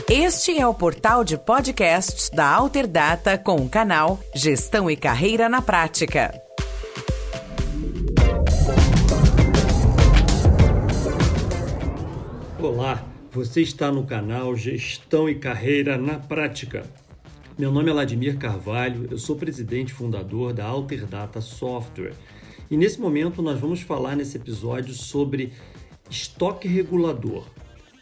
Este é o portal de podcasts da Alterdata com o canal Gestão e Carreira na Prática. Olá, você está no canal Gestão e Carreira na Prática. Meu nome é Vladimir Carvalho, eu sou presidente e fundador da Alterdata Software. E nesse momento nós vamos falar nesse episódio sobre estoque regulador.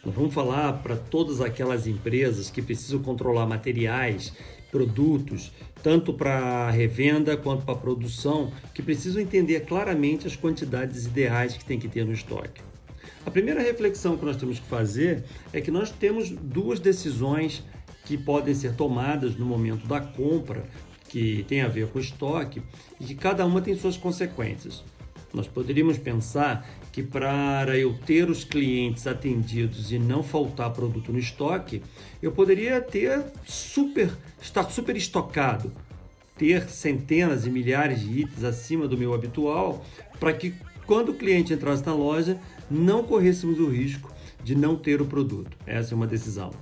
Nós vamos falar para todas aquelas empresas que precisam controlar materiais, produtos, tanto para revenda quanto para produção, que precisam entender claramente as quantidades ideais que tem que ter no estoque. A primeira reflexão que nós temos que fazer é que nós temos duas decisões que podem ser tomadas no momento da compra, que tem a ver com estoque, e que cada uma tem suas consequências. Nós poderíamos pensar que para eu ter os clientes atendidos e não faltar produto no estoque, eu poderia estar super estocado, ter centenas e milhares de itens acima do meu habitual, para que quando o cliente entrasse na loja, não corrêssemos o risco de não ter o produto. Essa é uma decisão.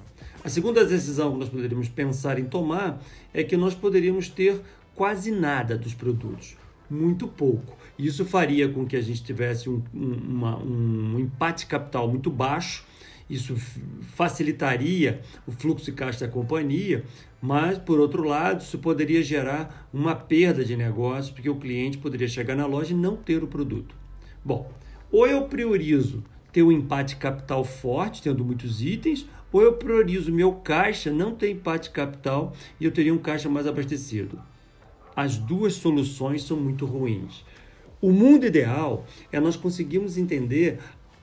A segunda decisão que nós poderíamos pensar em tomar é que nós poderíamos ter quase nada dos produtos, muito pouco. Isso faria com que a gente tivesse um empate capital muito baixo, isso facilitaria o fluxo de caixa da companhia, mas, por outro lado, isso poderia gerar uma perda de negócio, porque o cliente poderia chegar na loja e não ter o produto. Bom, ou eu priorizo ter um empate capital forte, tendo muitos itens, ou eu priorizo meu caixa, não ter empate capital e eu teria um caixa mais abastecido. As duas soluções são muito ruins. O mundo ideal é nós conseguirmos entender,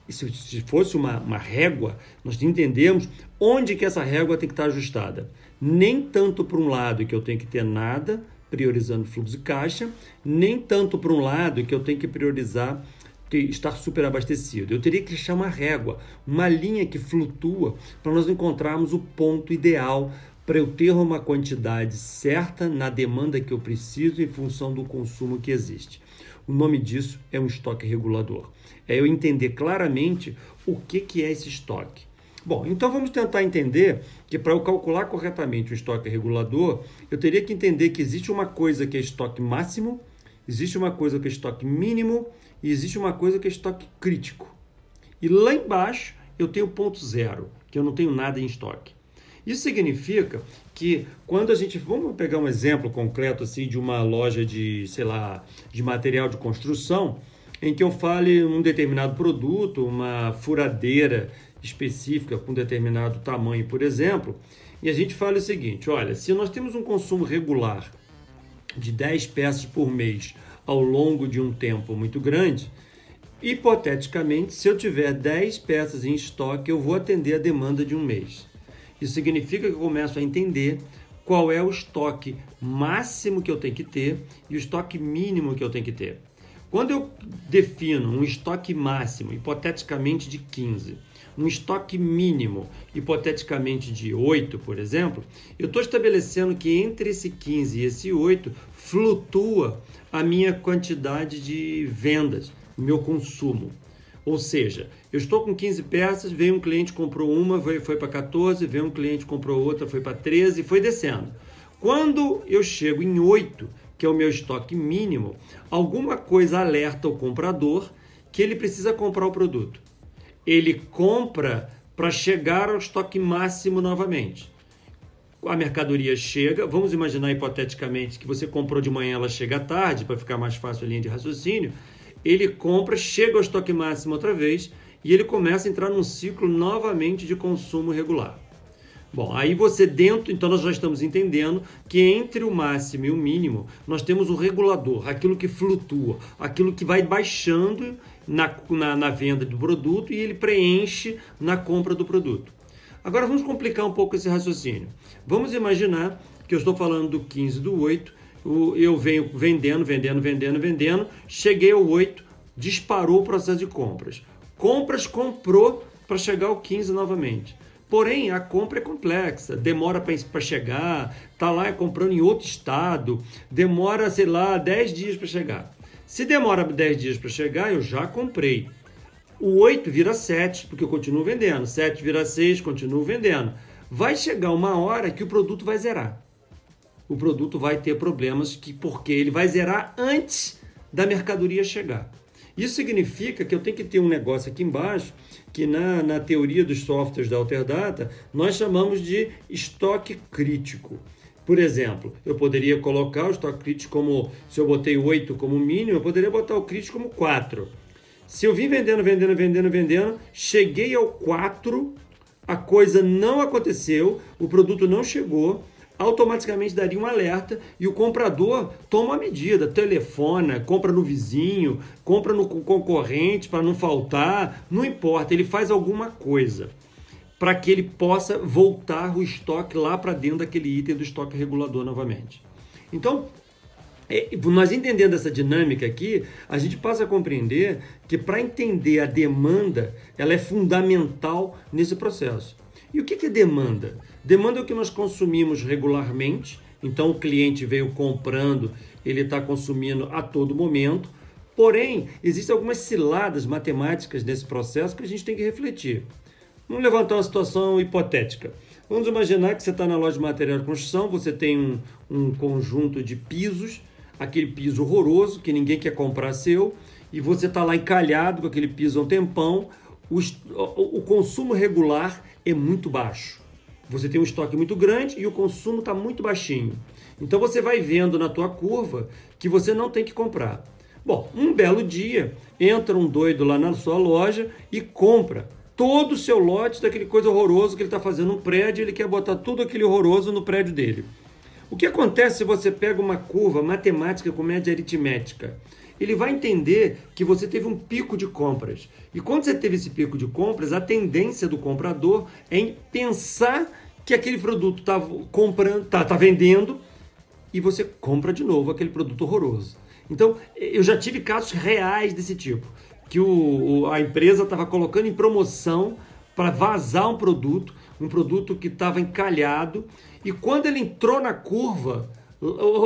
se fosse uma régua, nós entendemos onde que essa régua tem que estar ajustada. Nem tanto para um lado que eu tenho que ter nada, priorizando o fluxo de caixa, nem tanto para um lado que eu tenho que priorizar estar super abastecido. Eu teria que deixar uma régua, uma linha que flutua para nós encontrarmos o ponto ideal para eu ter uma quantidade certa na demanda que eu preciso em função do consumo que existe. O nome disso é um estoque regulador. É eu entender claramente o que é esse estoque. Bom, então vamos tentar entender que para eu calcular corretamente o estoque regulador, eu teria que entender que existe uma coisa que é estoque máximo, existe uma coisa que é estoque mínimo e existe uma coisa que é estoque crítico. E lá embaixo eu tenho ponto zero, que eu não tenho nada em estoque. Isso significa que quando a gente... Vamos pegar um exemplo concreto assim, de uma loja de material de construção, em que eu fale um determinado produto, uma furadeira específica com determinado tamanho, por exemplo, e a gente fala o seguinte: olha, se nós temos um consumo regular de 10 peças por mês ao longo de um tempo muito grande, hipoteticamente, se eu tiver 10 peças em estoque, eu vou atender a demanda de um mês. Isso significa que eu começo a entender qual é o estoque máximo que eu tenho que ter e o estoque mínimo que eu tenho que ter. Quando eu defino um estoque máximo, hipoteticamente de 15, um estoque mínimo, hipoteticamente de 8, por exemplo, eu estou estabelecendo que entre esse 15 e esse 8 flutua a minha quantidade de vendas, o meu consumo. Ou seja, eu estou com 15 peças, veio um cliente, comprou uma, foi para 14, veio um cliente, comprou outra, foi para 13 e foi descendo. Quando eu chego em 8, que é o meu estoque mínimo, alguma coisa alerta o comprador que ele precisa comprar o produto. Ele compra para chegar ao estoque máximo novamente. A mercadoria chega, vamos imaginar hipoteticamente que você comprou de manhã, ela chega à tarde, para ficar mais fácil a linha de raciocínio. Ele compra, chega ao estoque máximo outra vez e ele começa a entrar num ciclo novamente de consumo regular. Bom, aí então nós já estamos entendendo que entre o máximo e o mínimo, nós temos um regulador, aquilo que flutua, aquilo que vai baixando na venda do produto e ele preenche na compra do produto. Agora vamos complicar um pouco esse raciocínio. Vamos imaginar que eu estou falando do 15 do 8, eu venho vendendo, cheguei ao 8, disparou o processo de compras. Comprou para chegar ao 15 novamente. Porém, a compra é complexa, demora para chegar, está lá comprando em outro estado, demora, 10 dias para chegar. Se demora 10 dias para chegar, eu já comprei. O 8 vira 7, porque eu continuo vendendo. 7 vira 6, continuo vendendo. vai chegar uma hora que o produto vai zerar. O produto vai ter problemas porque ele vai zerar antes da mercadoria chegar. Isso significa que eu tenho que ter um negócio aqui embaixo que na teoria dos softwares da Alterdata nós chamamos de estoque crítico. Por exemplo, eu poderia colocar o estoque crítico como, se eu botei 8 como mínimo, eu poderia botar o crítico como 4. Se eu vim vendendo, cheguei ao 4, a coisa não aconteceu, o produto não chegou, automaticamente daria um alerta e o comprador toma uma medida, telefona, compra no vizinho, compra no concorrente para não faltar, não importa, ele faz alguma coisa para que ele possa voltar o estoque lá para dentro daquele item do estoque regulador novamente. Então, nós entendendo essa dinâmica aqui, a gente passa a compreender que para entender a demanda, ela é fundamental nesse processo. E o que é demanda? Demanda é o que nós consumimos regularmente, então o cliente veio comprando, ele está consumindo a todo momento, porém, existem algumas ciladas matemáticas nesse processo que a gente tem que refletir. Vamos levantar uma situação hipotética. Vamos imaginar que você está na loja de material de construção, você tem um conjunto de pisos, aquele piso horroroso que ninguém quer comprar seu, e você está lá encalhado com aquele piso há um tempão, o consumo regular é muito baixo. Você tem um estoque muito grande e o consumo está muito baixinho. Então você vai vendo na tua curva que você não tem que comprar. Bom, um belo dia, entra um doido lá na sua loja e compra todo o seu lote daquele coisa horroroso que ele está fazendo no prédio, ele quer botar tudo aquele horroroso no prédio dele. O que acontece se você pega uma curva matemática com média aritmética? Ele vai entender que você teve um pico de compras. E quando você teve esse pico de compras, a tendência do comprador é em pensar que aquele produto está vendendo e você compra de novo aquele produto horroroso. Então, eu já tive casos reais desse tipo, que a empresa estava colocando em promoção para vazar um produto que estava encalhado, e quando ele entrou na curva,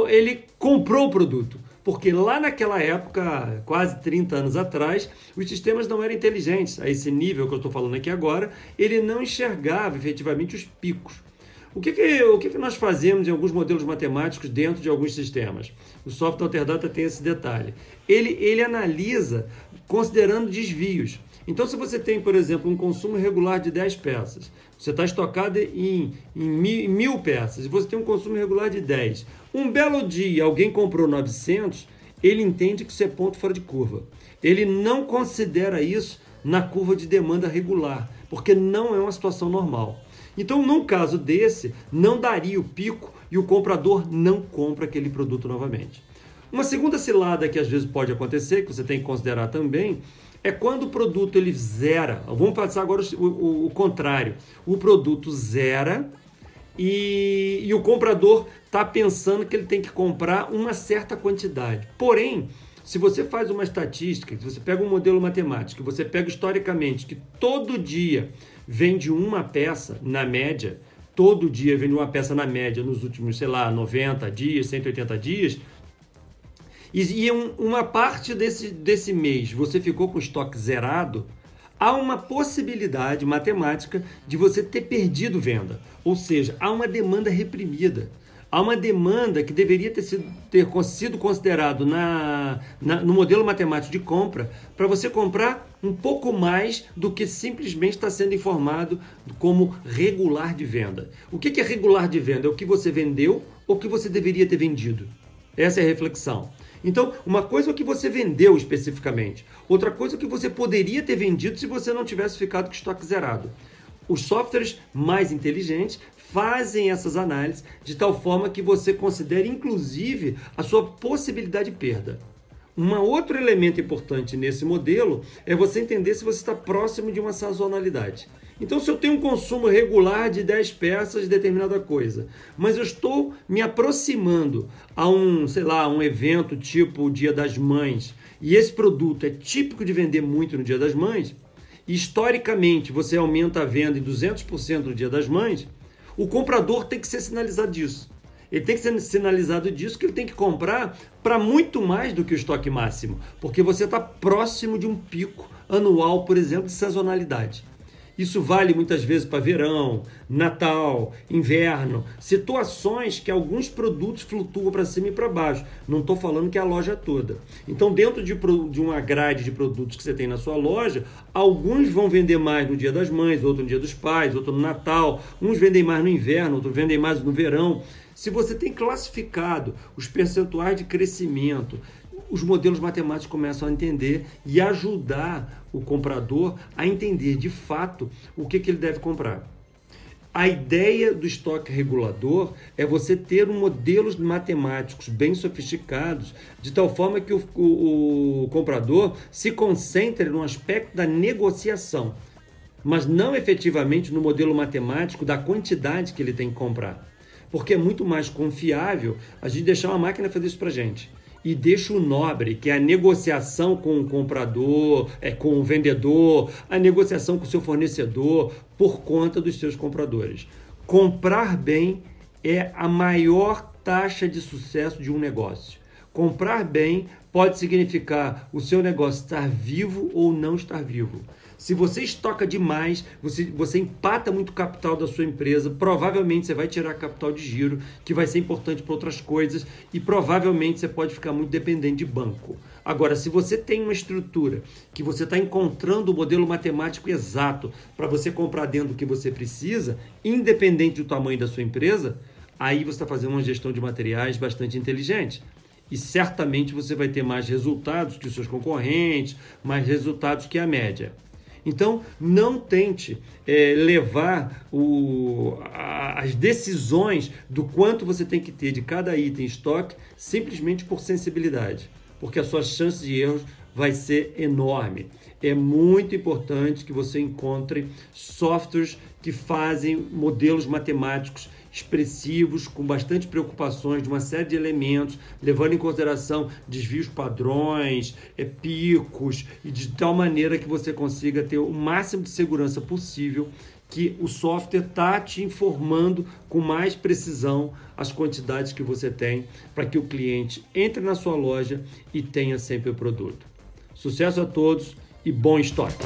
ele comprou o produto. Porque lá naquela época, quase 30 anos atrás, os sistemas não eram inteligentes. A esse nível que eu estou falando aqui agora, ele não enxergava efetivamente os picos. O que nós fazemos em alguns modelos matemáticos dentro de alguns sistemas? O software Alterdata tem esse detalhe. Ele analisa considerando desvios. Então, se você tem, por exemplo, um consumo regular de 10 peças, você está estocado em 1.000 peças, e você tem um consumo regular de 10. Um belo dia, alguém comprou 900, ele entende que isso é ponto fora de curva. Ele não considera isso na curva de demanda regular, porque não é uma situação normal. Então, num caso desse, não daria o pico e o comprador não compra aquele produto novamente. Uma segunda cilada que às vezes pode acontecer, que você tem que considerar também, é quando o produto ele zera. Vamos passar agora o contrário. O produto zera e o comprador está pensando que ele tem que comprar uma certa quantidade. Porém, se você faz uma estatística, se você pega um modelo matemático, você pega historicamente que todo dia vende uma peça na média, todo dia vende uma peça na média nos últimos, 90 dias, 180 dias, e uma parte desse mês você ficou com o estoque zerado, há uma possibilidade matemática de você ter perdido venda. Ou seja, há uma demanda reprimida. Há uma demanda que deveria ter sido considerado no modelo matemático de compra para você comprar um pouco mais do que simplesmente está sendo informado como regular de venda. O que é regular de venda? É o que você vendeu ou o que você deveria ter vendido. Essa é a reflexão. Então, uma coisa é o que você vendeu especificamente. Outra coisa é o que você poderia ter vendido se você não tivesse ficado com estoque zerado. Os softwares mais inteligentes fazem essas análises de tal forma que você considere, inclusive, a sua possibilidade de perda. Um outro elemento importante nesse modelo é você entender se você está próximo de uma sazonalidade. Então, se eu tenho um consumo regular de 10 peças de determinada coisa, mas eu estou me aproximando a um evento tipo o Dia das Mães, e esse produto é típico de vender muito no Dia das Mães, e historicamente você aumenta a venda em 200% no Dia das Mães, o comprador tem que ser sinalizado disso. Ele tem que ser sinalizado disso que ele tem que comprar para muito mais do que o estoque máximo, porque você está próximo de um pico anual, por exemplo, de sazonalidade. Isso vale muitas vezes para verão, Natal, inverno, situações que alguns produtos flutuam para cima e para baixo. Não estou falando que é a loja toda. Então, dentro de uma grade de produtos que você tem na sua loja, alguns vão vender mais no Dia das Mães, outro no Dia dos Pais, outro no Natal, uns vendem mais no inverno, outros vendem mais no verão. Se você tem classificado os percentuais de crescimento, os modelos matemáticos começam a entender e ajudar o comprador a entender de fato o que ele deve comprar. A ideia do estoque regulador é você ter modelos matemáticos bem sofisticados, de tal forma que o comprador se concentre no aspecto da negociação, mas não efetivamente no modelo matemático da quantidade que ele tem que comprar. Porque é muito mais confiável a gente deixar uma máquina fazer isso para a gente. E deixa o nobre, que é a negociação com o comprador, com o vendedor, a negociação com o seu fornecedor, por conta dos seus compradores. Comprar bem é a maior taxa de sucesso de um negócio. Comprar bem pode significar o seu negócio estar vivo ou não estar vivo. Se você estoca demais, você empata muito capital da sua empresa, provavelmente você vai tirar capital de giro, que vai ser importante para outras coisas, e provavelmente você pode ficar muito dependente de banco. Agora, se você tem uma estrutura que você está encontrando o modelo matemático exato para você comprar dentro do que você precisa, independente do tamanho da sua empresa, aí você está fazendo uma gestão de materiais bastante inteligente. E certamente você vai ter mais resultados que os seus concorrentes, mais resultados que a média. Então, não tente levar as decisões do quanto você tem que ter de cada item em estoque simplesmente por sensibilidade, porque a sua chance de erros vai ser enorme. É muito importante que você encontre softwares que fazem modelos matemáticos expressivos, com bastante preocupações de uma série de elementos, levando em consideração desvios padrões, picos, e de tal maneira que você consiga ter o máximo de segurança possível, que o software está te informando com mais precisão as quantidades que você tem, para que o cliente entre na sua loja e tenha sempre o produto. Sucesso a todos e bom estoque!